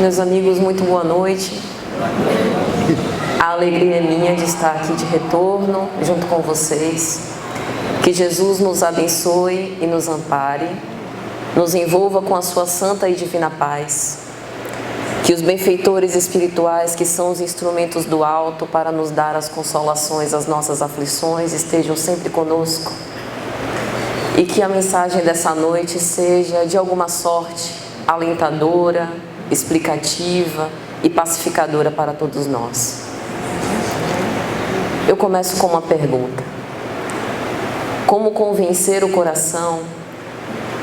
Meus amigos, muito boa noite. A alegria é minha de estar aqui de retorno, junto com vocês. Que Jesus nos abençoe e nos ampare, nos envolva com a sua santa e divina paz. Que os benfeitores espirituais, que são os instrumentos do alto para nos dar as consolações às nossas aflições, estejam sempre conosco. E que a mensagem dessa noite seja, de alguma sorte, alentadora, explicativa e pacificadora para todos nós. Eu começo com uma pergunta. Como convencer o coração,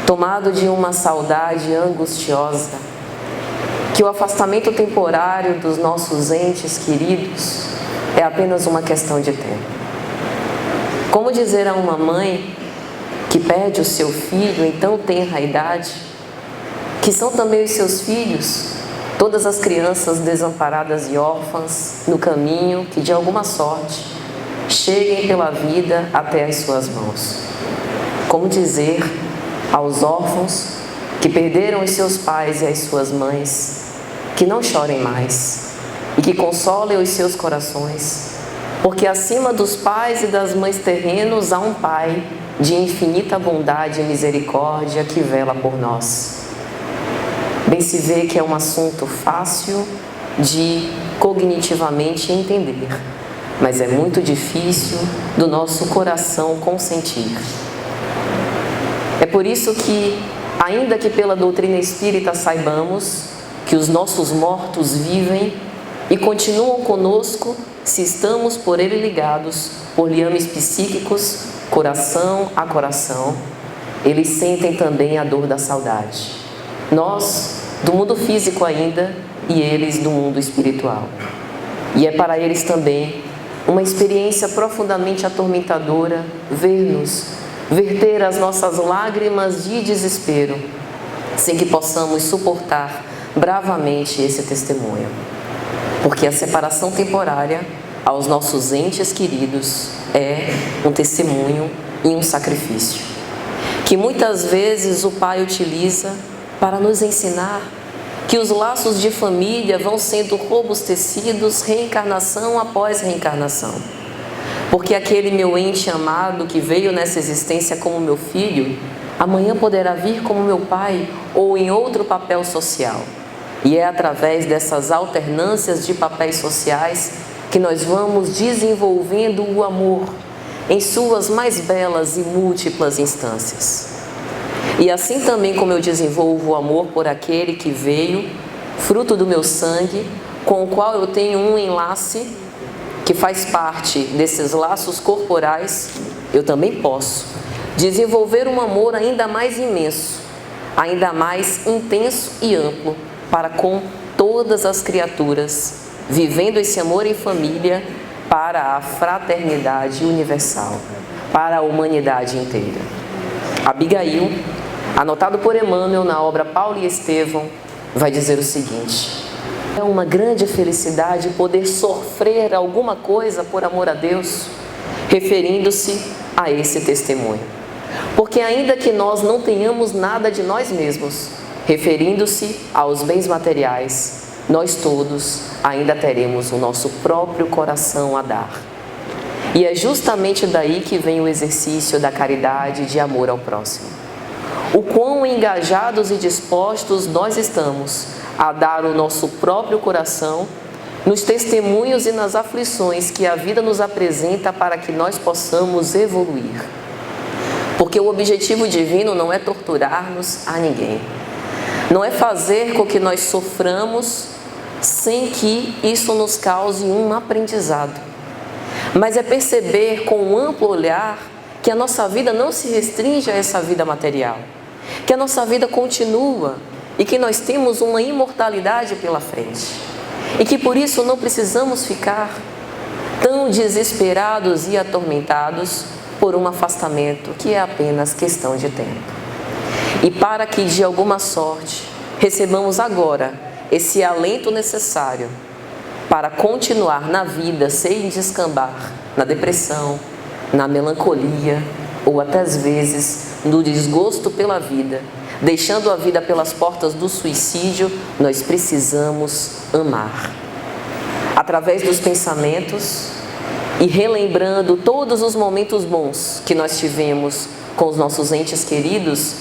tomado de uma saudade angustiosa, que o afastamento temporário dos nossos entes queridos é apenas uma questão de tempo? Como dizer a uma mãe que perde o seu filho em tão tenra idade, que são também os seus filhos, todas as crianças desamparadas e órfãs no caminho que de alguma sorte cheguem pela vida até as suas mãos? Como dizer aos órfãos que perderam os seus pais e as suas mães que não chorem mais e que consolem os seus corações, porque acima dos pais e das mães terrenos há um Pai de infinita bondade e misericórdia que vela por nós? Bem se vê que é um assunto fácil de cognitivamente entender, mas é muito difícil do nosso coração consentir. É por isso que, ainda que pela doutrina espírita saibamos que os nossos mortos vivem e continuam conosco se estamos por ele ligados por liames psíquicos, coração a coração, eles sentem também a dor da saudade. Nós, do mundo físico ainda, e eles do mundo espiritual. E é para eles também uma experiência profundamente atormentadora ver-nos, verter as nossas lágrimas de desespero, sem que possamos suportar bravamente esse testemunho. Porque a separação temporária aos nossos entes queridos é um testemunho e um sacrifício, que muitas vezes o Pai utiliza para nos ensinar que os laços de família vão sendo robustecidos reencarnação após reencarnação. Porque aquele meu ente amado que veio nessa existência como meu filho, amanhã poderá vir como meu pai ou em outro papel social. E é através dessas alternâncias de papéis sociais que nós vamos desenvolvendo o amor em suas mais belas e múltiplas instâncias. E assim também como eu desenvolvo o amor por aquele que veio, fruto do meu sangue, com o qual eu tenho um enlace que faz parte desses laços corporais, eu também posso desenvolver um amor ainda mais imenso, ainda mais intenso e amplo para com todas as criaturas, vivendo esse amor em família para a fraternidade universal, para a humanidade inteira. Abigail, anotado por Emmanuel na obra Paulo e Estevão, vai dizer o seguinte: é uma grande felicidade poder sofrer alguma coisa por amor a Deus, referindo-se a esse testemunho. Porque ainda que nós não tenhamos nada de nós mesmos, referindo-se aos bens materiais, nós todos ainda teremos o nosso próprio coração a dar. E é justamente daí que vem o exercício da caridade de amor ao próximo. O quão engajados e dispostos nós estamos a dar o nosso próprio coração nos testemunhos e nas aflições que a vida nos apresenta para que nós possamos evoluir. Porque o objetivo divino não é torturar-nos a ninguém. Não é fazer com que nós soframos sem que isso nos cause um aprendizado. Mas é perceber com um amplo olhar que a nossa vida não se restringe a essa vida material. Que a nossa vida continua e que nós temos uma imortalidade pela frente. E que por isso não precisamos ficar tão desesperados e atormentados por um afastamento que é apenas questão de tempo. E para que de alguma sorte recebamos agora esse alento necessário para continuar na vida sem descambar na depressão, na melancolia ou até às vezes no desgosto pela vida, deixando a vida pelas portas do suicídio, nós precisamos amar. Através dos pensamentos e relembrando todos os momentos bons que nós tivemos com os nossos entes queridos,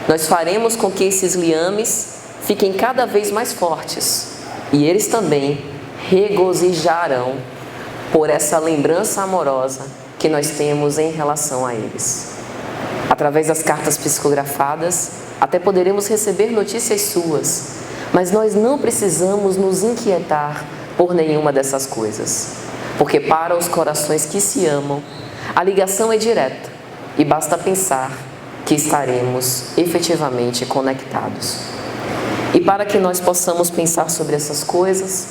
nós faremos com que esses liames fiquem cada vez mais fortes e eles também regozijarão por essa lembrança amorosa que nós temos em relação a eles. Através das cartas psicografadas, até poderemos receber notícias suas, mas nós não precisamos nos inquietar por nenhuma dessas coisas, porque para os corações que se amam, a ligação é direta e basta pensar que estaremos efetivamente conectados. E para que nós possamos pensar sobre essas coisas,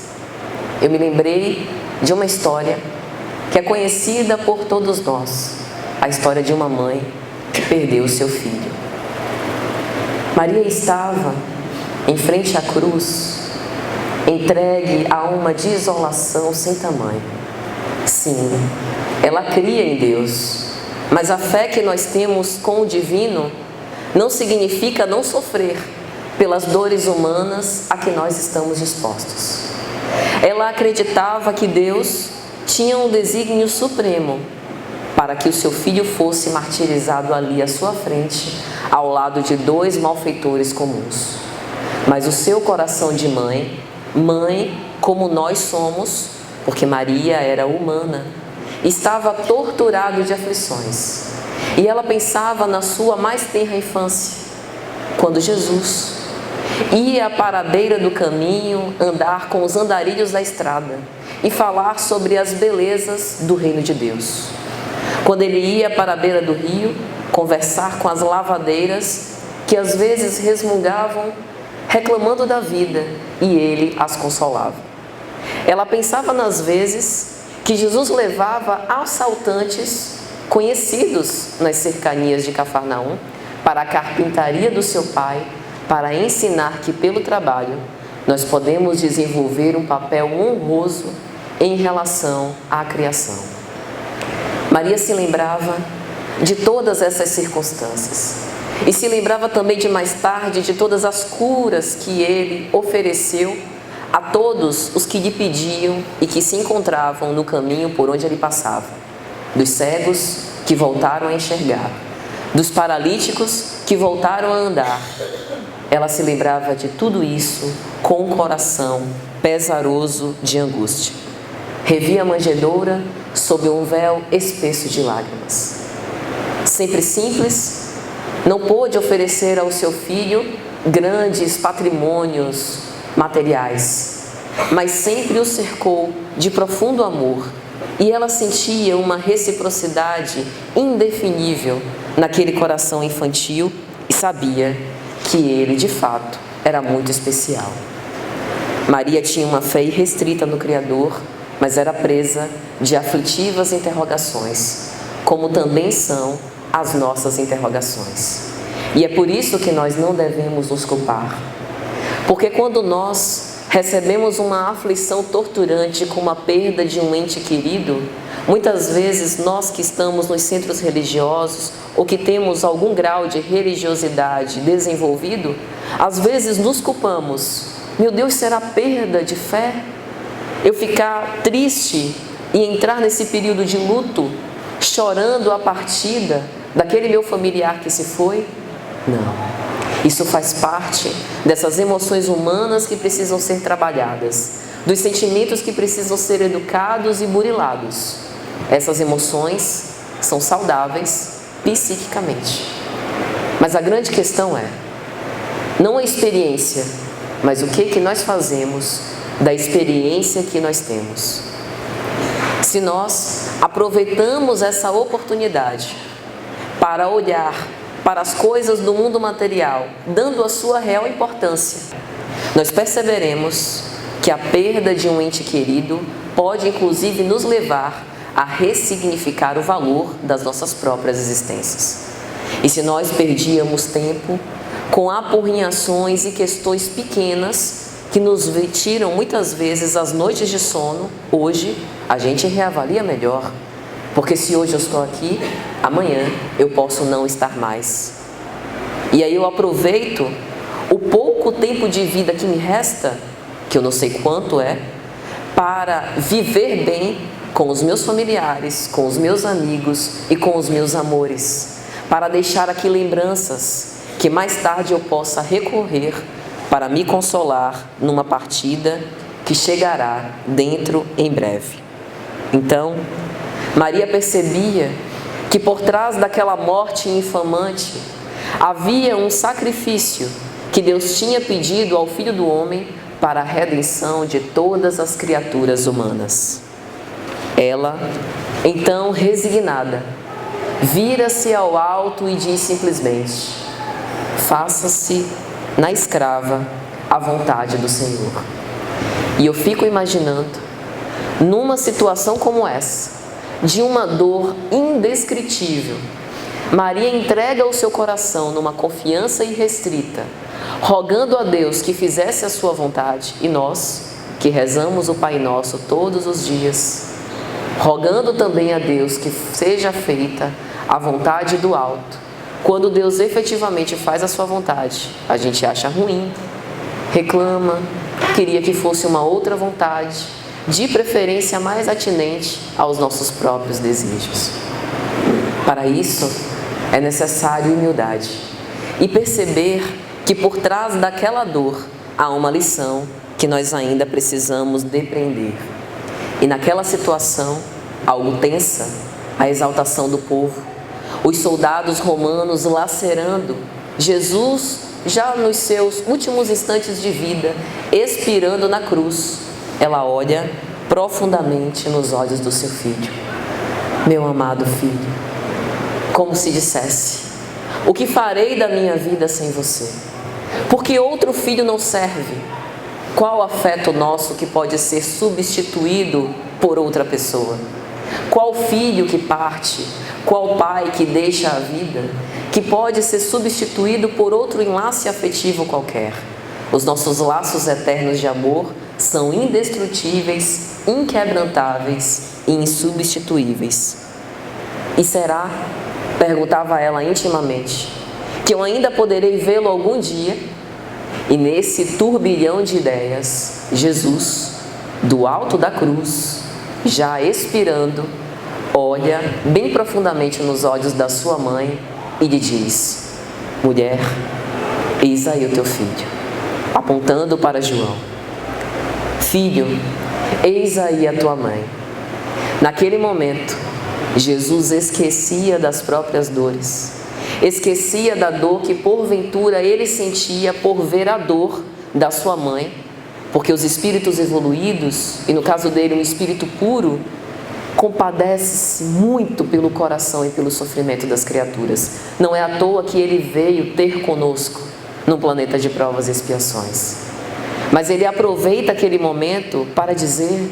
eu me lembrei de uma história que é conhecida por todos nós, a história de uma mãe que perdeu o seu filho. Maria estava em frente à cruz, entregue a uma desolação sem tamanho. Sim, ela cria em Deus, mas a fé que nós temos com o divino não significa não sofrer pelas dores humanas a que nós estamos dispostos. Ela acreditava que Deus tinha um desígnio supremo para que o seu filho fosse martirizado ali à sua frente, ao lado de dois malfeitores comuns. Mas o seu coração de mãe como nós somos, porque Maria era humana, estava torturado de aflições. E ela pensava na sua mais tenra infância, quando Jesus ia para a beira do caminho, andar com os andarilhos da estrada e falar sobre as belezas do reino de Deus. Quando ele ia para a beira do rio, conversar com as lavadeiras, que às vezes resmungavam, reclamando da vida, e ele as consolava. Ela pensava nas vezes que Jesus levava assaltantes conhecidos nas cercanias de Cafarnaum para a carpintaria do seu pai, para ensinar que pelo trabalho nós podemos desenvolver um papel honroso em relação à criação. Maria se lembrava de todas essas circunstâncias e se lembrava também de mais tarde de todas as curas que ele ofereceu a todos os que lhe pediam e que se encontravam no caminho por onde ele passava, dos cegos que voltaram a enxergar, dos paralíticos que voltaram a andar. Ela se lembrava de tudo isso com um coração pesaroso de angústia. Revia a manjedoura sob um véu espesso de lágrimas. Sempre simples, não pôde oferecer ao seu filho grandes patrimônios materiais, mas sempre o cercou de profundo amor, e ela sentia uma reciprocidade indefinível naquele coração infantil e sabia que ele, de fato, era muito especial. Maria tinha uma fé irrestrita no Criador, mas era presa de aflitivas interrogações, como também são as nossas interrogações. E é por isso que nós não devemos nos culpar. Porque quando nós recebemos uma aflição torturante como a perda de um ente querido, muitas vezes nós que estamos nos centros religiosos ou que temos algum grau de religiosidade desenvolvido, às vezes nos culpamos. Meu Deus, será perda de fé? Eu ficar triste e entrar nesse período de luto, chorando a partida daquele meu familiar que se foi? Não. Isso faz parte dessas emoções humanas que precisam ser trabalhadas, dos sentimentos que precisam ser educados e burilados. Essas emoções são saudáveis psiquicamente. Mas a grande questão é, não a experiência, mas o que nós fazemos da experiência que nós temos. Se nós aproveitamos essa oportunidade para olhar para as coisas do mundo material, dando a sua real importância, nós perceberemos que a perda de um ente querido pode inclusive nos levar a ressignificar o valor das nossas próprias existências. E se nós perdíamos tempo com apurrinhações e questões pequenas que nos tiram muitas vezes as noites de sono, hoje a gente reavalia melhor. Porque se hoje eu estou aqui, amanhã eu posso não estar mais. E aí eu aproveito o pouco tempo de vida que me resta, que eu não sei quanto é, para viver bem com os meus familiares, com os meus amigos e com os meus amores, para deixar aqui lembranças que mais tarde eu possa recorrer para me consolar numa partida que chegará dentro em breve. Então, Maria percebia que por trás daquela morte infamante havia um sacrifício que Deus tinha pedido ao Filho do Homem para a redenção de todas as criaturas humanas. Ela, então resignada, vira-se ao alto e diz simplesmente: faça-se na escrava a vontade do Senhor. E eu fico imaginando, numa situação como essa, de uma dor indescritível, Maria entrega o seu coração numa confiança irrestrita, rogando a Deus que fizesse a sua vontade, e nós, que rezamos o Pai Nosso todos os dias, rogando também a Deus que seja feita a vontade do alto. Quando Deus efetivamente faz a sua vontade, a gente acha ruim, reclama, queria que fosse uma outra vontade, de preferência mais atinente aos nossos próprios desejos. Para isso, é necessário humildade e perceber que por trás daquela dor há uma lição que nós ainda precisamos depreender. E naquela situação, algo tensa, a exaltação do povo, os soldados romanos lacerando Jesus já nos seus últimos instantes de vida, expirando na cruz, ela olha profundamente nos olhos do seu filho. Meu amado filho, como se dissesse: o que farei da minha vida sem você? Porque outro filho não serve. Qual afeto nosso que pode ser substituído por outra pessoa? Qual filho que parte? Qual pai que deixa a vida que pode ser substituído por outro enlace afetivo qualquer? Os nossos laços eternos de amor são indestrutíveis, inquebrantáveis e insubstituíveis. E será, perguntava ela intimamente, que eu ainda poderei vê-lo algum dia? E nesse turbilhão de ideias, Jesus, do alto da cruz, já expirando, olha bem profundamente nos olhos da sua mãe e lhe diz: mulher, eis aí o teu filho, apontando para João. Filho, eis aí a tua mãe. Naquele momento, Jesus esquecia das próprias dores, esquecia da dor que porventura ele sentia por ver a dor da sua mãe, porque os espíritos evoluídos, e no caso dele um espírito puro, compadece-se muito pelo coração e pelo sofrimento das criaturas. Não é à toa que ele veio ter conosco num planeta de provas e expiações. Mas ele aproveita aquele momento para dizer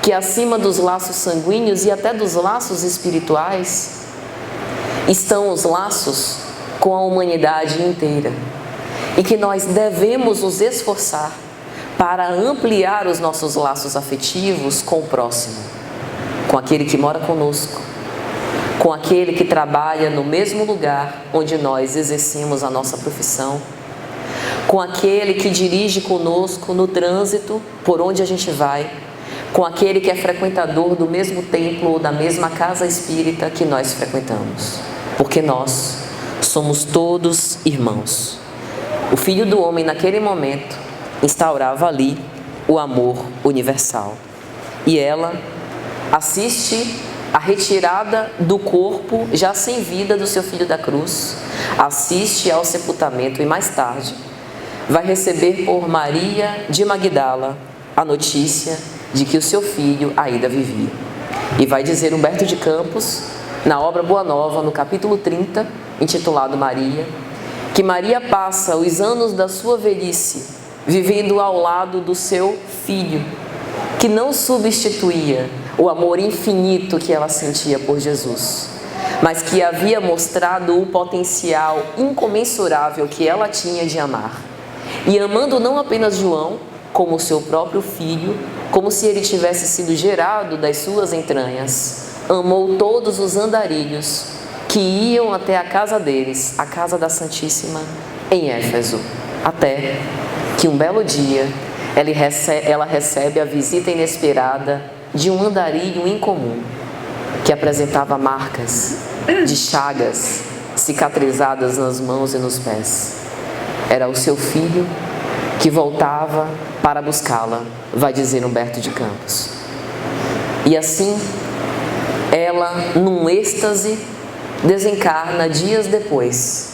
que acima dos laços sanguíneos e até dos laços espirituais estão os laços com a humanidade inteira, e que nós devemos nos esforçar para ampliar os nossos laços afetivos com o próximo, com aquele que mora conosco, com aquele que trabalha no mesmo lugar onde nós exercemos a nossa profissão, com aquele que dirige conosco no trânsito por onde a gente vai, com aquele que é frequentador do mesmo templo ou da mesma casa espírita que nós frequentamos, porque nós somos todos irmãos. O Filho do Homem, naquele momento, instaurava ali o amor universal. E ela assiste a retirada do corpo, já sem vida, do seu filho da cruz, assiste ao sepultamento e mais tarde vai receber por Maria de Magdala a notícia de que o seu filho ainda vivia. E vai dizer Humberto de Campos, na obra Boa Nova, no capítulo 30, intitulado Maria, que Maria passa os anos da sua velhice vivendo ao lado do seu filho, que não substituía o amor infinito que ela sentia por Jesus, mas que havia mostrado o potencial incomensurável que ela tinha de amar. E amando não apenas João, como seu próprio filho, como se ele tivesse sido gerado das suas entranhas, amou todos os andarilhos que que iam até a casa deles, a casa da Santíssima em Éfeso, até que um belo dia ela recebe a visita inesperada de um andarilho incomum, que apresentava marcas de chagas cicatrizadas nas mãos e nos pés. Era o seu filho que voltava para buscá-la, vai dizer Humberto de Campos. E assim, ela, num êxtase, desencarna dias depois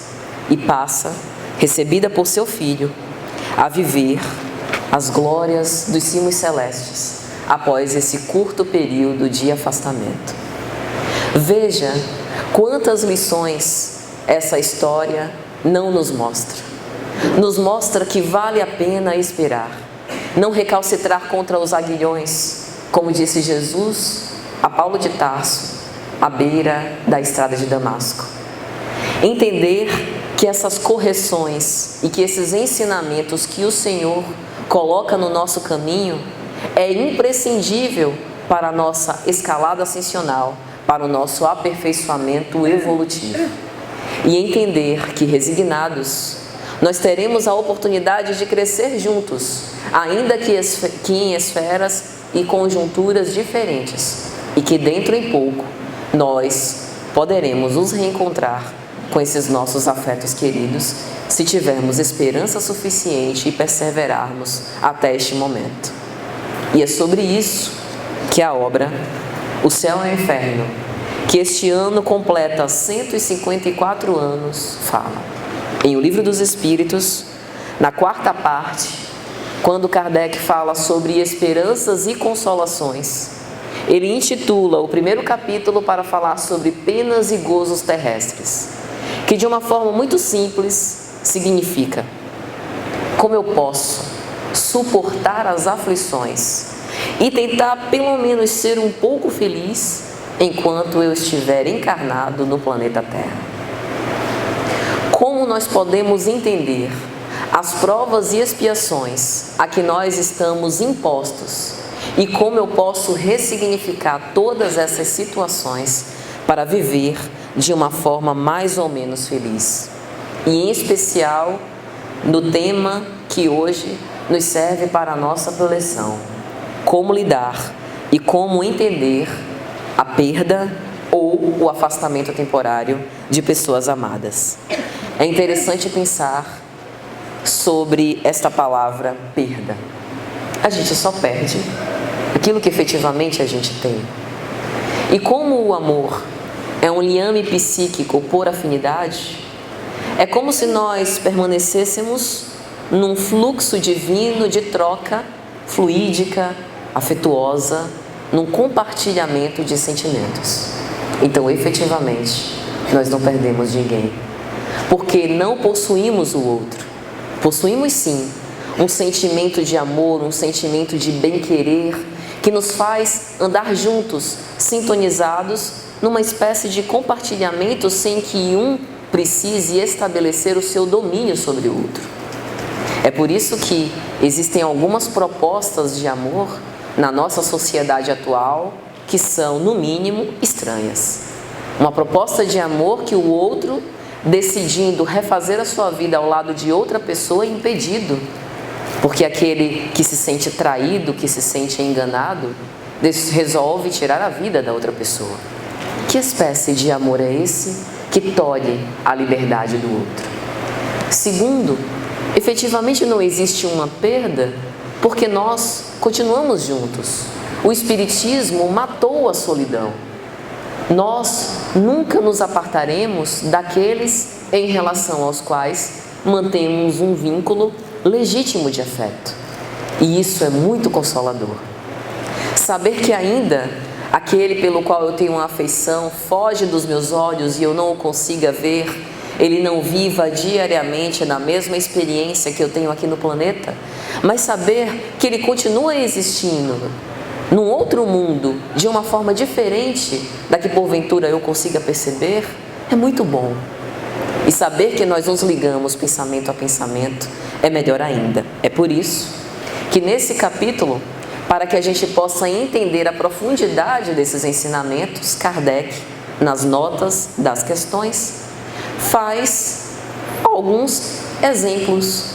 e passa, recebida por seu filho, a viver as glórias dos cimos celestes após esse curto período de afastamento. Veja quantas lições essa história não nos mostra. Nos mostra que vale a pena esperar, não recalcitrar contra os aguilhões, como disse Jesus a Paulo de Tarso, à beira da estrada de Damasco. Entender que essas correções e que esses ensinamentos que o Senhor coloca no nosso caminho é imprescindível para a nossa escalada ascensional, para o nosso aperfeiçoamento evolutivo. E entender que, resignados, nós teremos a oportunidade de crescer juntos, ainda que em esferas e conjunturas diferentes, e que dentro em pouco nós poderemos nos reencontrar com esses nossos afetos queridos, se tivermos esperança suficiente e perseverarmos até este momento. E é sobre isso que a obra O Céu e o Inferno, que este ano completa 154 anos, fala. Em O Livro dos Espíritos, na quarta parte, quando Kardec fala sobre esperanças e consolações, ele intitula o primeiro capítulo para falar sobre penas e gozos terrestres, que de uma forma muito simples significa: como eu posso suportar as aflições e tentar pelo menos ser um pouco feliz enquanto eu estiver encarnado no planeta Terra. Como nós podemos entender as provas e expiações a que nós estamos impostos e como eu posso ressignificar todas essas situações para viver de uma forma mais ou menos feliz. E em especial no tema que hoje nos serve para a nossa preleção: como lidar e como entender a perda ou o afastamento temporário de pessoas amadas. É interessante pensar sobre esta palavra perda. A gente só perde aquilo que efetivamente a gente tem. E como o amor é um liame psíquico por afinidade, é como se nós permanecêssemos num fluxo divino de troca fluídica, afetuosa, num compartilhamento de sentimentos. Então, efetivamente, nós não perdemos ninguém, porque não possuímos o outro. Possuímos sim um sentimento de amor, um sentimento de bem-querer, que nos faz andar juntos, sintonizados, numa espécie de compartilhamento sem que um precise estabelecer o seu domínio sobre o outro. É por isso que existem algumas propostas de amor na nossa sociedade atual que são, no mínimo, estranhas. Uma proposta de amor que o outro, decidindo refazer a sua vida ao lado de outra pessoa, é impedido, porque aquele que se sente traído, que se sente enganado, resolve tirar a vida da outra pessoa. Que espécie de amor é esse que tolhe a liberdade do outro? Segundo, efetivamente não existe uma perda porque nós continuamos juntos. O Espiritismo matou a solidão. Nós nunca nos apartaremos daqueles em relação aos quais mantemos um vínculo legítimo de afeto. E isso é muito consolador. Saber que ainda aquele pelo qual eu tenho uma afeição foge dos meus olhos e eu não o consiga ver, ele não viva diariamente na mesma experiência que eu tenho aqui no planeta, mas saber que ele continua existindo num outro mundo, de uma forma diferente da que porventura eu consiga perceber, é muito bom. E saber que nós nos ligamos pensamento a pensamento é melhor ainda. É por isso que nesse capítulo, para que a gente possa entender a profundidade desses ensinamentos, Kardec nas notas das questões, faz alguns exemplos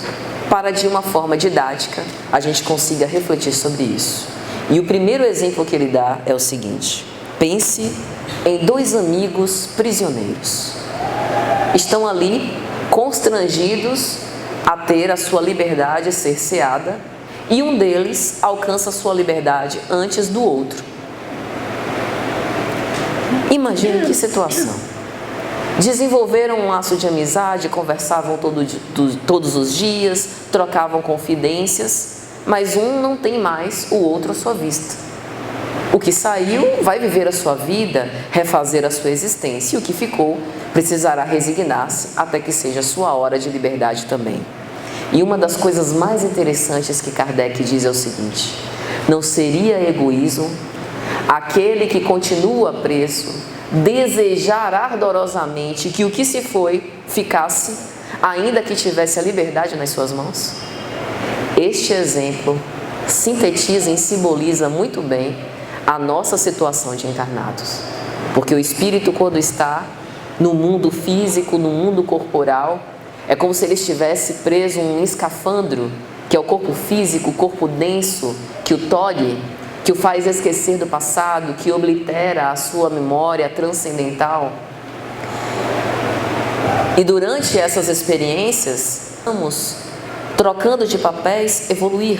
para, de uma forma didática, a gente consiga refletir sobre isso. E o primeiro exemplo que ele dá é o seguinte: pense em 2 amigos prisioneiros. Estão ali constrangidos a ter a sua liberdade cerceada e um deles alcança a sua liberdade antes do outro. Imagine que situação. Desenvolveram um laço de amizade, conversavam todos os dias, trocavam confidências, mas um não tem mais o outro à sua vista. O que saiu vai viver a sua vida, refazer a sua existência, e o que ficou precisará resignar-se até que seja a sua hora de liberdade também. E uma das coisas mais interessantes que Kardec diz é o seguinte: não seria egoísmo aquele que continua preso desejar ardorosamente que o que se foi ficasse, ainda que tivesse a liberdade nas suas mãos? Este exemplo sintetiza e simboliza muito bem a nossa situação de encarnados. Porque o espírito, quando está no mundo físico, no mundo corporal, é como se ele estivesse preso em um escafandro, que é o corpo físico, o corpo denso, que o tolhe, que o faz esquecer do passado, que oblitera a sua memória transcendental. E durante essas experiências, vamos trocando de papéis, evoluir.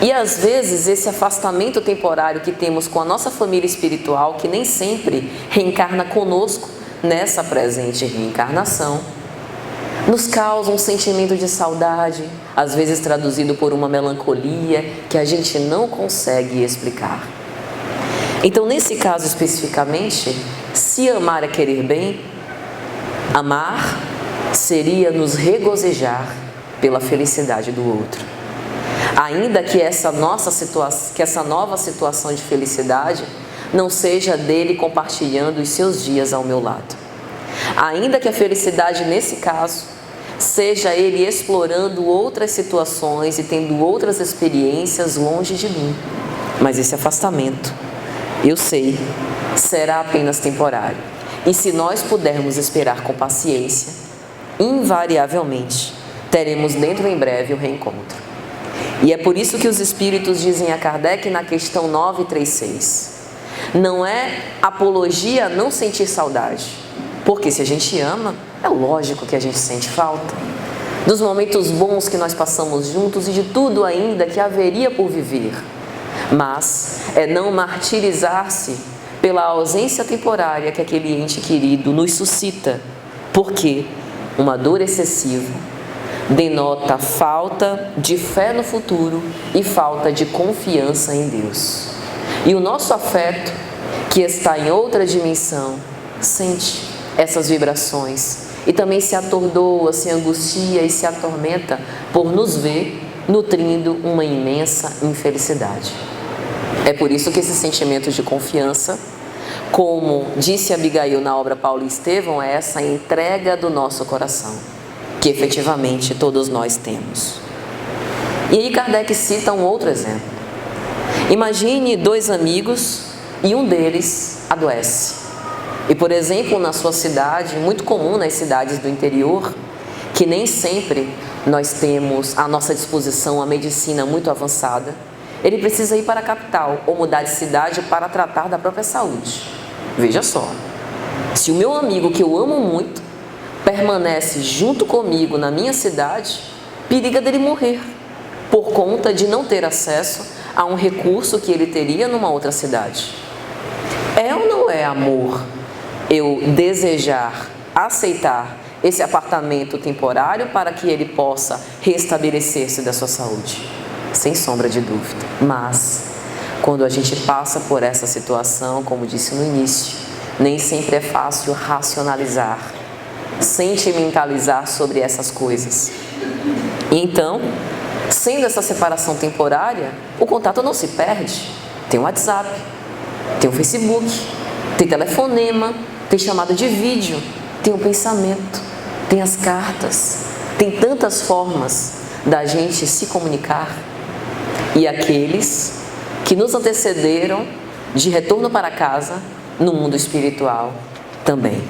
E às vezes esse afastamento temporário que temos com a nossa família espiritual, que nem sempre reencarna conosco nessa presente reencarnação, nos causa um sentimento de saudade, às vezes traduzido por uma melancolia que a gente não consegue explicar. Então, nesse caso especificamente, se amar é querer bem, amar seria nos regozijar pela felicidade do outro. Ainda que essa nova situação de felicidade não seja dele compartilhando os seus dias ao meu lado. Ainda que a felicidade, nesse caso, seja ele explorando outras situações e tendo outras experiências longe de mim. Mas esse afastamento, eu sei, será apenas temporário. E se nós pudermos esperar com paciência, invariavelmente teremos dentro em breve o reencontro. E é por isso que os espíritos dizem a Kardec na questão 936: não é apologia a não sentir saudade, porque se a gente ama, é lógico que a gente sente falta dos momentos bons que nós passamos juntos e de tudo ainda que haveria por viver. Mas é não martirizar-se pela ausência temporária que aquele ente querido nos suscita, porque uma dor excessiva denota falta de fé no futuro e falta de confiança em Deus. E o nosso afeto, que está em outra dimensão, sente essas vibrações e também se atordoa, se angustia e se atormenta por nos ver nutrindo uma imensa infelicidade. É por isso que esse sentimento de confiança, como disse Abigail na obra Paulo e Estevão, é essa entrega do nosso coração, que efetivamente todos nós temos. E aí Kardec cita um outro exemplo. Imagine 2 amigos e um deles adoece. E, por exemplo, na sua cidade, muito comum nas cidades do interior, que nem sempre nós temos à nossa disposição a medicina muito avançada, ele precisa ir para a capital ou mudar de cidade para tratar da própria saúde. Veja só, se o meu amigo, que eu amo muito, permanece junto comigo na minha cidade, periga dele morrer, por conta de não ter acesso a um recurso que ele teria numa outra cidade. É ou não é amor eu desejar, aceitar esse apartamento temporário para que ele possa restabelecer-se da sua saúde? Sem sombra de dúvida. Mas, quando a gente passa por essa situação, como disse no início, nem sempre é fácil racionalizar, sentimentalizar sobre essas coisas. E então, sendo essa separação temporária, o contato não se perde. Tem o WhatsApp, tem o Facebook, tem telefonema, tem chamada de vídeo, tem o pensamento, tem as cartas, tem tantas formas da gente se comunicar. E aqueles que nos antecederam de retorno para casa no mundo espiritual também.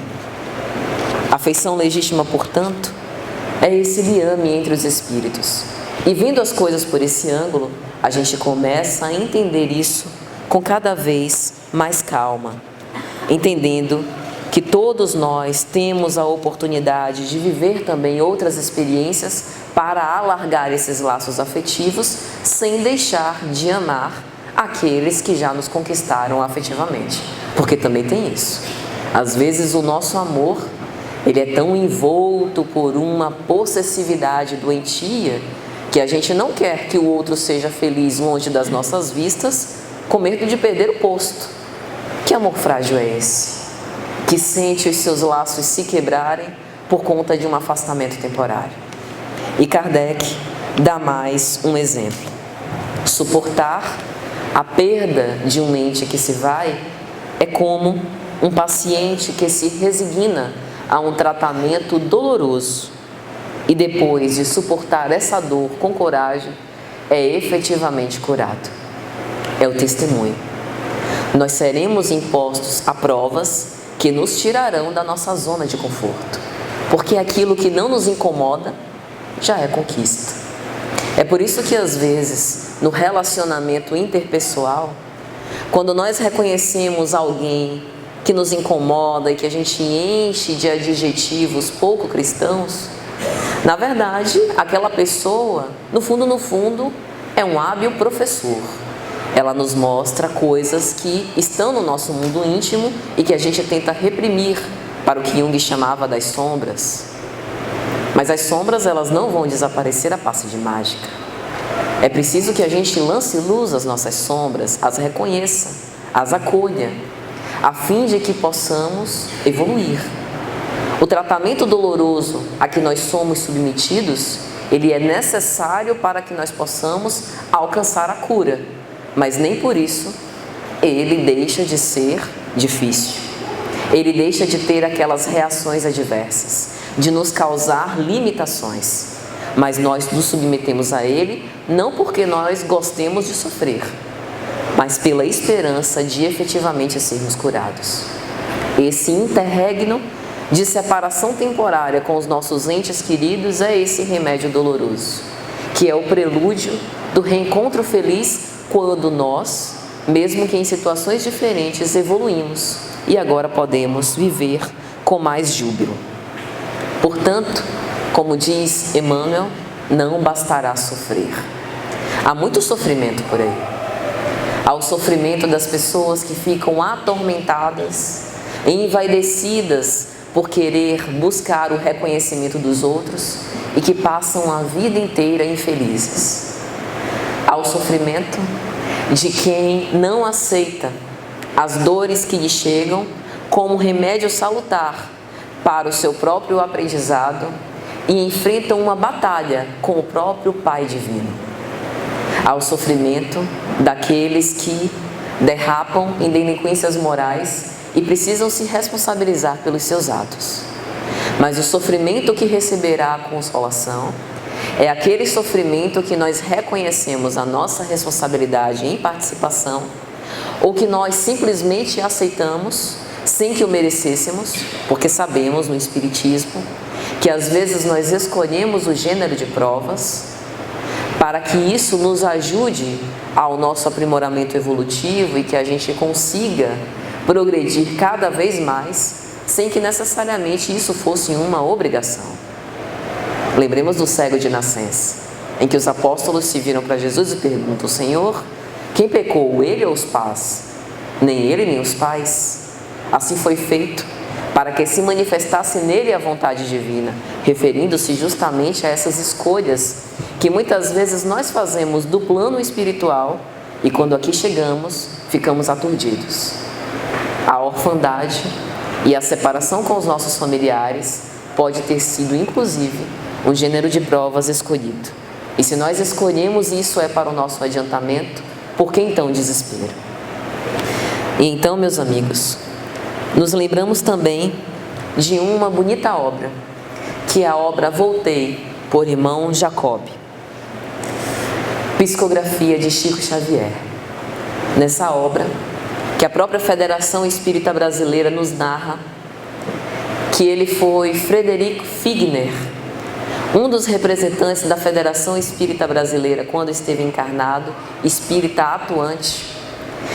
A afeição legítima, portanto, é esse liame entre os espíritos. E vendo as coisas por esse ângulo, a gente começa a entender isso com cada vez mais calma, entendendo que todos nós temos a oportunidade de viver também outras experiências para alargar esses laços afetivos sem deixar de amar aqueles que já nos conquistaram afetivamente. Porque também tem isso. Às vezes o nosso amor, ele é tão envolto por uma possessividade doentia que a gente não quer que o outro seja feliz longe das nossas vistas, com medo de perder o posto. Que amor frágil é esse? Que sente os seus laços se quebrarem por conta de um afastamento temporário. E Kardec dá mais um exemplo. Suportar a perda de um ente que se vai é como um paciente que se resigna a um tratamento doloroso e depois de suportar essa dor com coragem, é efetivamente curado. É o testemunho. Nós seremos impostos a provas que nos tirarão da nossa zona de conforto, porque aquilo que não nos incomoda já é conquista. É por isso que às vezes, no relacionamento interpessoal, quando nós reconhecemos alguém que nos incomoda e que a gente enche de adjetivos pouco cristãos, na verdade, aquela pessoa, no fundo, é um hábil professor. Ela nos mostra coisas que estão no nosso mundo íntimo e que a gente tenta reprimir, para o que Jung chamava das sombras. Mas as sombras, elas não vão desaparecer a passe de mágica. É preciso que a gente lance luz às nossas sombras, as reconheça, as acolha, a fim de que possamos evoluir. O tratamento doloroso a que nós somos submetidos, ele é necessário para que nós possamos alcançar a cura, mas nem por isso ele deixa de ser difícil. Ele deixa de ter aquelas reações adversas, de nos causar limitações, mas nós nos submetemos a ele não porque nós gostemos de sofrer, mas pela esperança de efetivamente sermos curados. Esse interregno de separação temporária com os nossos entes queridos é esse remédio doloroso, que é o prelúdio do reencontro feliz quando nós, mesmo que em situações diferentes, evoluímos e agora podemos viver com mais júbilo. Portanto, como diz Emmanuel, não bastará sofrer. Há muito sofrimento por aí. Há o sofrimento das pessoas que ficam atormentadas, envaidecidas por querer buscar o reconhecimento dos outros e que passam a vida inteira infelizes. Há o sofrimento de quem não aceita as dores que lhe chegam como remédio salutar para o seu próprio aprendizado e enfrentam uma batalha com o próprio Pai Divino. Há o sofrimento daqueles que derrapam em delinquências morais e precisam se responsabilizar pelos seus atos. Mas o sofrimento que receberá a consolação é aquele sofrimento que nós reconhecemos a nossa responsabilidade em participação ou que nós simplesmente aceitamos sem que o merecêssemos, porque sabemos no Espiritismo que às vezes nós escolhemos o gênero de provas para que isso nos ajude ao nosso aprimoramento evolutivo e que a gente consiga progredir cada vez mais, sem que necessariamente isso fosse uma obrigação. Lembremos do cego de nascença, em que os apóstolos se viram para Jesus e perguntam: Senhor, quem pecou, ele ou os pais? Nem ele, nem os pais. Assim foi feito para que se manifestasse nele a vontade divina, referindo-se justamente a essas escolhas que muitas vezes nós fazemos do plano espiritual e quando aqui chegamos, ficamos aturdidos. A orfandade e a separação com os nossos familiares pode ter sido, inclusive, um gênero de provas escolhido. E se nós escolhemos isso é para o nosso adiantamento, por que então desespero? E então, meus amigos, nos lembramos também de uma bonita obra, que é a obra Voltei, por irmão Jacob. Psicografia de Chico Xavier. Nessa obra, que a própria Federação Espírita Brasileira nos narra, que ele foi Frederico Figner, um dos representantes da Federação Espírita Brasileira, quando esteve encarnado, espírita atuante.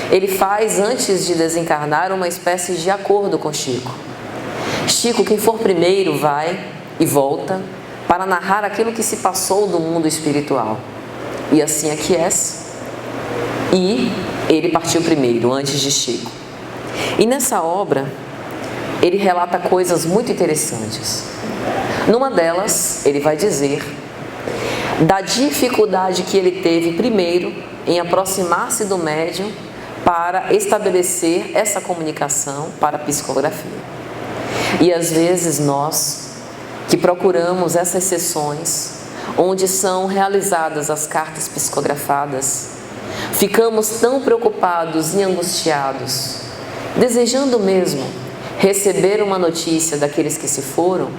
Ele faz, antes de desencarnar, uma espécie de acordo com Chico. Chico, quem for primeiro, vai e volta para narrar aquilo que se passou do mundo espiritual. E assim aquece. E ele partiu primeiro, antes de Chico. E nessa obra, ele relata coisas muito interessantes. Numa delas, ele vai dizer da dificuldade que ele teve primeiro em aproximar-se do médium para estabelecer essa comunicação para a psicografia. E às vezes nós, que procuramos essas sessões, onde são realizadas as cartas psicografadas, ficamos tão preocupados e angustiados, desejando mesmo receber uma notícia daqueles que se foram,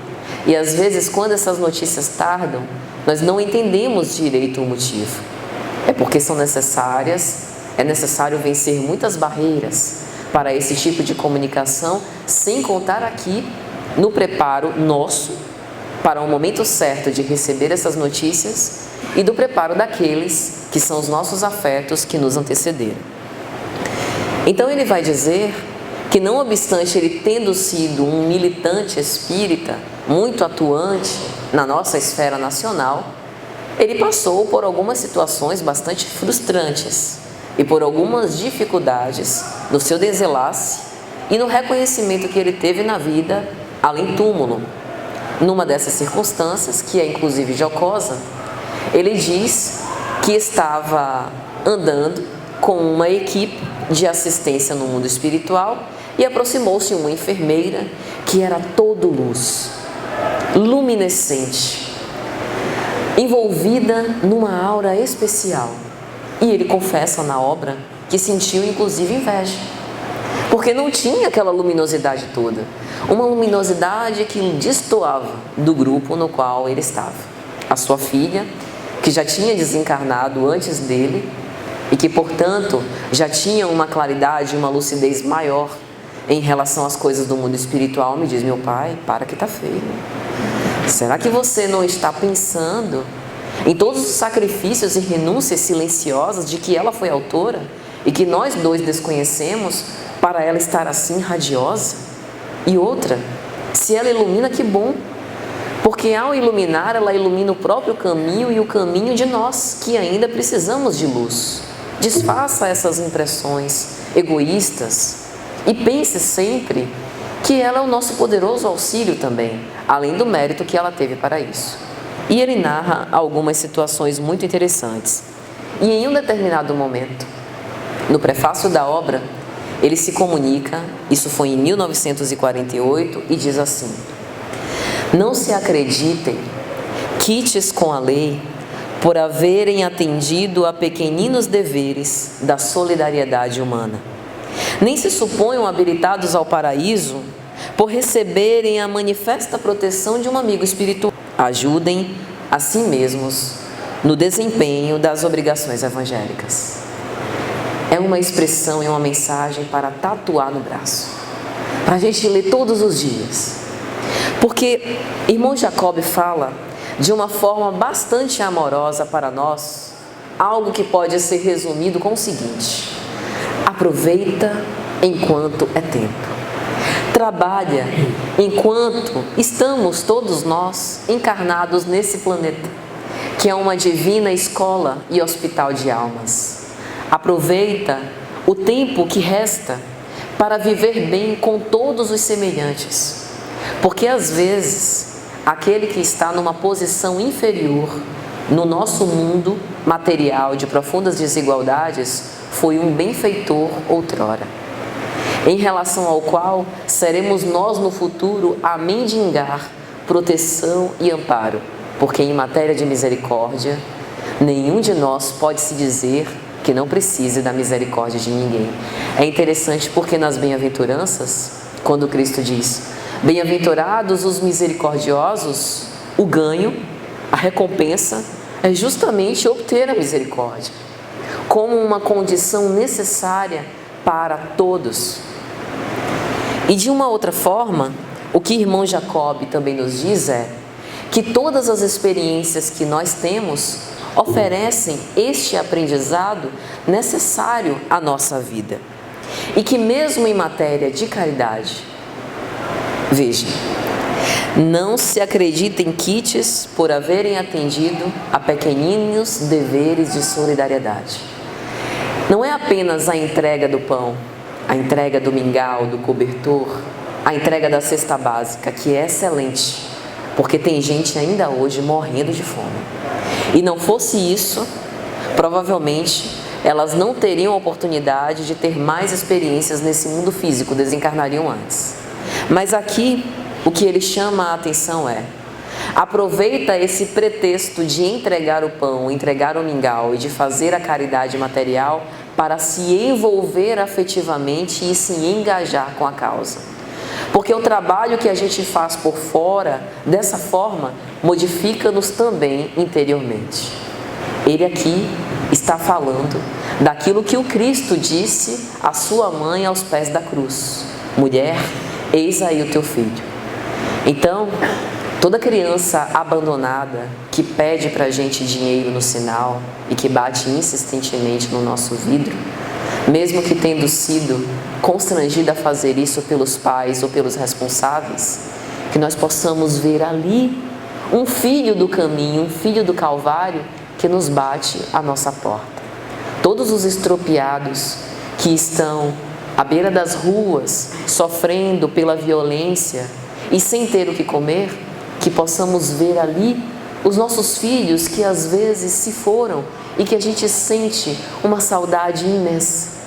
e às vezes quando essas notícias tardam, nós não entendemos direito o motivo. É porque são necessárias, é necessário vencer muitas barreiras para esse tipo de comunicação, sem contar aqui no preparo nosso para o momento certo de receber essas notícias e do preparo daqueles que são os nossos afetos que nos antecederam. Então ele vai dizer que, não obstante ele tendo sido um militante espírita muito atuante na nossa esfera nacional, ele passou por algumas situações bastante frustrantes e por algumas dificuldades no seu desenlace e no reconhecimento que ele teve na vida além túmulo. Numa dessas circunstâncias, que é inclusive jocosa, ele diz que estava andando com uma equipe de assistência no mundo espiritual e aproximou-se uma enfermeira que era todo luz, luminescente, envolvida numa aura especial. E ele confessa na obra que sentiu inclusive inveja, porque não tinha aquela luminosidade toda, uma luminosidade que destoava do grupo no qual ele estava. A sua filha, que já tinha desencarnado antes dele e que, portanto, já tinha uma claridade, uma lucidez maior em relação às coisas do mundo espiritual, me diz: meu pai, para que está feio. Será que você não está pensando em todos os sacrifícios e renúncias silenciosas de que ela foi autora e que nós dois desconhecemos para ela estar assim radiosa? E outra, se ela ilumina, que bom, porque ao iluminar, ela ilumina o próprio caminho e o caminho de nós, que ainda precisamos de luz. Desfaça essas impressões egoístas e pense sempre que ela é o nosso poderoso auxílio também, além do mérito que ela teve para isso. E ele narra algumas situações muito interessantes. E em um determinado momento, no prefácio da obra, ele se comunica, isso foi em 1948, e diz assim: não se acreditem quites com a lei por haverem atendido a pequeninos deveres da solidariedade humana. Nem se suponham habilitados ao paraíso por receberem a manifesta proteção de um amigo espiritual. Ajudem a si mesmos no desempenho das obrigações evangélicas. É uma expressão e uma mensagem para tatuar no braço, para a gente ler todos os dias. Porque irmão Jacob fala de uma forma bastante amorosa para nós, algo que pode ser resumido com o seguinte: aproveita enquanto é tempo. Trabalha enquanto estamos todos nós encarnados nesse planeta, que é uma divina escola e hospital de almas. Aproveita o tempo que resta para viver bem com todos os semelhantes, porque às vezes aquele que está numa posição inferior no nosso mundo material de profundas desigualdades foi um benfeitor outrora, em relação ao qual seremos nós no futuro a mendigar proteção e amparo, porque em matéria de misericórdia nenhum de nós pode se dizer que não precise da misericórdia de ninguém. É interessante porque nas bem-aventuranças, quando Cristo diz: bem-aventurados os misericordiosos, o ganho, a recompensa é justamente obter a misericórdia, como uma condição necessária para todos. E de uma outra forma, o que irmão Jacob também nos diz é que todas as experiências que nós temos oferecem este aprendizado necessário à nossa vida. E que mesmo em matéria de caridade, veja, não se acreditem quites por haverem atendido a pequeninos deveres de solidariedade. Não é apenas a entrega do pão, a entrega do mingau, do cobertor, a entrega da cesta básica, que é excelente, porque tem gente ainda hoje morrendo de fome. E não fosse isso, provavelmente elas não teriam a oportunidade de ter mais experiências nesse mundo físico, desencarnariam antes. Mas aqui, o que ele chama a atenção é: aproveita esse pretexto de entregar o pão, entregar o mingau e de fazer a caridade material para se envolver afetivamente e se engajar com a causa. Porque o trabalho que a gente faz por fora, dessa forma, modifica-nos também interiormente. Ele aqui está falando daquilo que o Cristo disse à sua mãe aos pés da cruz: mulher, eis aí o teu filho. Então, toda criança abandonada que pede para a gente dinheiro no sinal e que bate insistentemente no nosso vidro, mesmo que tendo sido constrangida a fazer isso pelos pais ou pelos responsáveis, que nós possamos ver ali um filho do caminho, um filho do Calvário que nos bate à nossa porta. Todos os estropiados que estão à beira das ruas, sofrendo pela violência e sem ter o que comer, que possamos ver ali os nossos filhos que às vezes se foram e que a gente sente uma saudade imensa.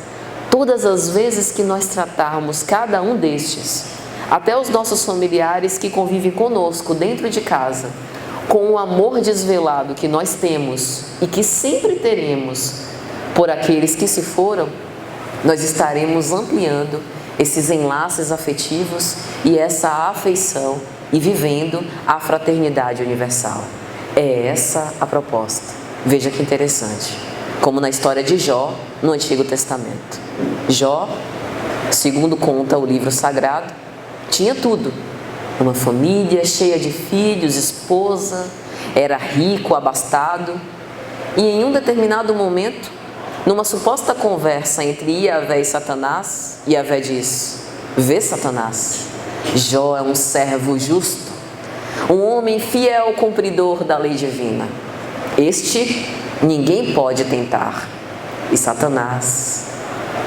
Todas as vezes que nós tratarmos cada um destes, até os nossos familiares que convivem conosco dentro de casa, com o amor desvelado que nós temos e que sempre teremos por aqueles que se foram, nós estaremos ampliando esses enlaces afetivos e essa afeição e vivendo a fraternidade universal. É essa a proposta. Veja que interessante. Como na história de Jó, no Antigo Testamento. Jó, segundo conta o livro sagrado, tinha tudo. Uma família cheia de filhos, esposa, era rico, abastado. E em um determinado momento, numa suposta conversa entre Iavé e Satanás, Iavé diz: vê, Satanás, Jó é um servo justo, um homem fiel cumpridor da lei divina. Este ninguém pode tentar. E Satanás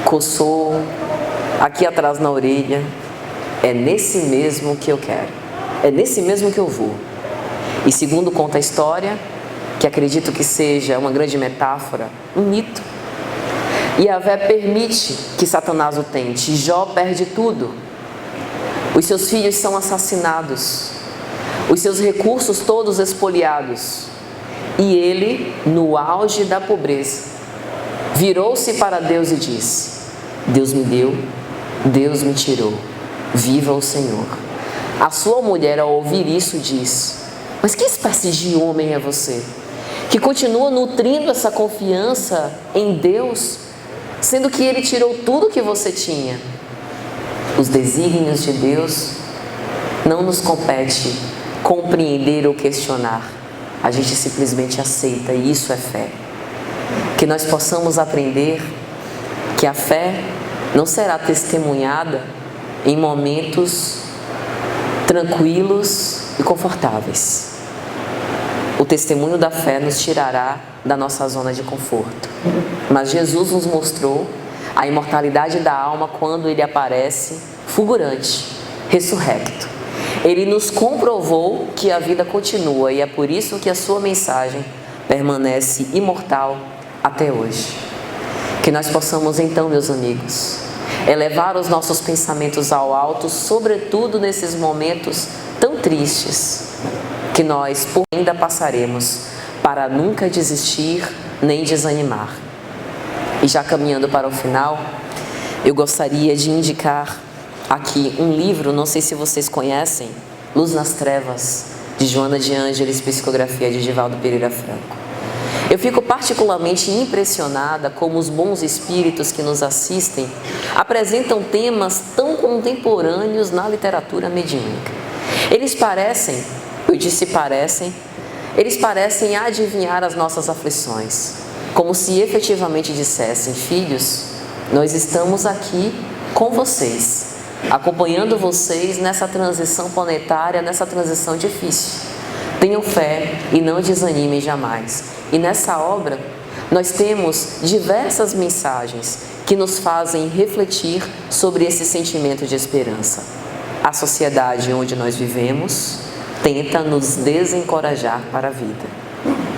coçou aqui atrás na orelha: é nesse mesmo que eu quero, é nesse mesmo que eu vou. E segundo conta a história, que acredito que seja uma grande metáfora, um mito, Iavé permite que Satanás o tente. Jó perde tudo. Os seus filhos são assassinados, os seus recursos todos expoliados. E ele, no auge da pobreza, virou-se para Deus e disse: Deus me deu, Deus me tirou, viva o Senhor. A sua mulher, ao ouvir isso, diz: mas que espécie de homem é você, que continua nutrindo essa confiança em Deus, sendo que Ele tirou tudo que você tinha? Os desígnios de Deus não nos compete compreender ou questionar. A gente simplesmente aceita, e isso é fé. Que nós possamos aprender que a fé não será testemunhada em momentos tranquilos e confortáveis. O testemunho da fé nos tirará da nossa zona de conforto. Mas Jesus nos mostrou a imortalidade da alma quando Ele aparece fulgurante, ressurrecto. Ele nos comprovou que a vida continua, e é por isso que a sua mensagem permanece imortal até hoje. Que nós possamos então, meus amigos, elevar os nossos pensamentos ao alto, sobretudo nesses momentos tão tristes, que nós por ainda passaremos, para nunca desistir nem desanimar. E já caminhando para o final, eu gostaria de indicar aqui um livro, não sei se vocês conhecem, Luz nas Trevas, de Joana de Ângeles, psicografia de Divaldo Pereira Franco. Eu fico particularmente impressionada como os bons espíritos que nos assistem apresentam temas tão contemporâneos na literatura mediúnica. Eles parecem, eu disse parecem, eles parecem adivinhar as nossas aflições, como se efetivamente dissessem: filhos, nós estamos aqui com vocês, acompanhando vocês nessa transição planetária, nessa transição difícil. Tenham fé e não desanimem jamais. E nessa obra, nós temos diversas mensagens que nos fazem refletir sobre esse sentimento de esperança. A sociedade onde nós vivemos tenta nos desencorajar para a vida.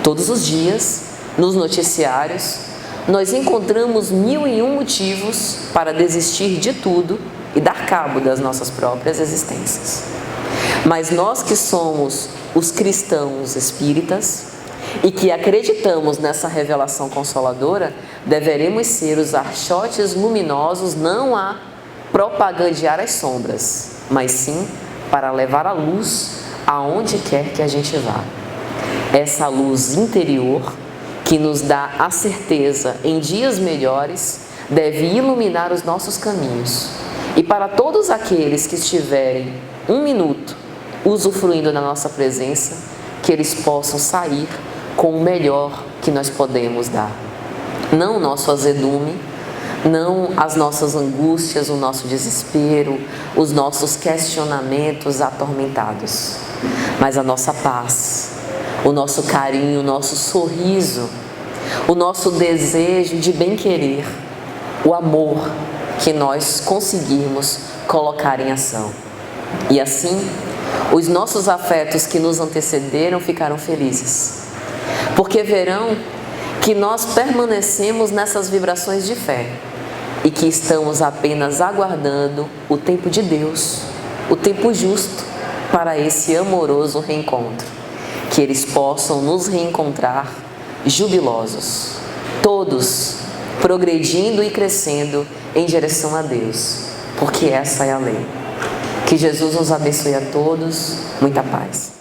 Todos os dias, nos noticiários, nós encontramos 1001 motivos para desistir de tudo e dar cabo das nossas próprias existências. Mas nós que somos os cristãos espíritas e que acreditamos nessa revelação consoladora, deveremos ser os archotes luminosos, não a propagandear as sombras, mas sim para levar a luz aonde quer que a gente vá. Essa luz interior que nos dá a certeza em dias melhores deve iluminar os nossos caminhos. E para todos aqueles que estiverem um minuto usufruindo da nossa presença, que eles possam sair com o melhor que nós podemos dar. Não o nosso azedume, não as nossas angústias, o nosso desespero, os nossos questionamentos atormentados, mas a nossa paz, o nosso carinho, o nosso sorriso, o nosso desejo de bem-querer, o amor que nós conseguirmos colocar em ação. E assim, os nossos afetos que nos antecederam ficarão felizes, porque verão que nós permanecemos nessas vibrações de fé e que estamos apenas aguardando o tempo de Deus, o tempo justo para esse amoroso reencontro, que eles possam nos reencontrar jubilosos, todos progredindo e crescendo em direção a Deus, porque essa é a lei. Que Jesus nos abençoe a todos. Muita paz.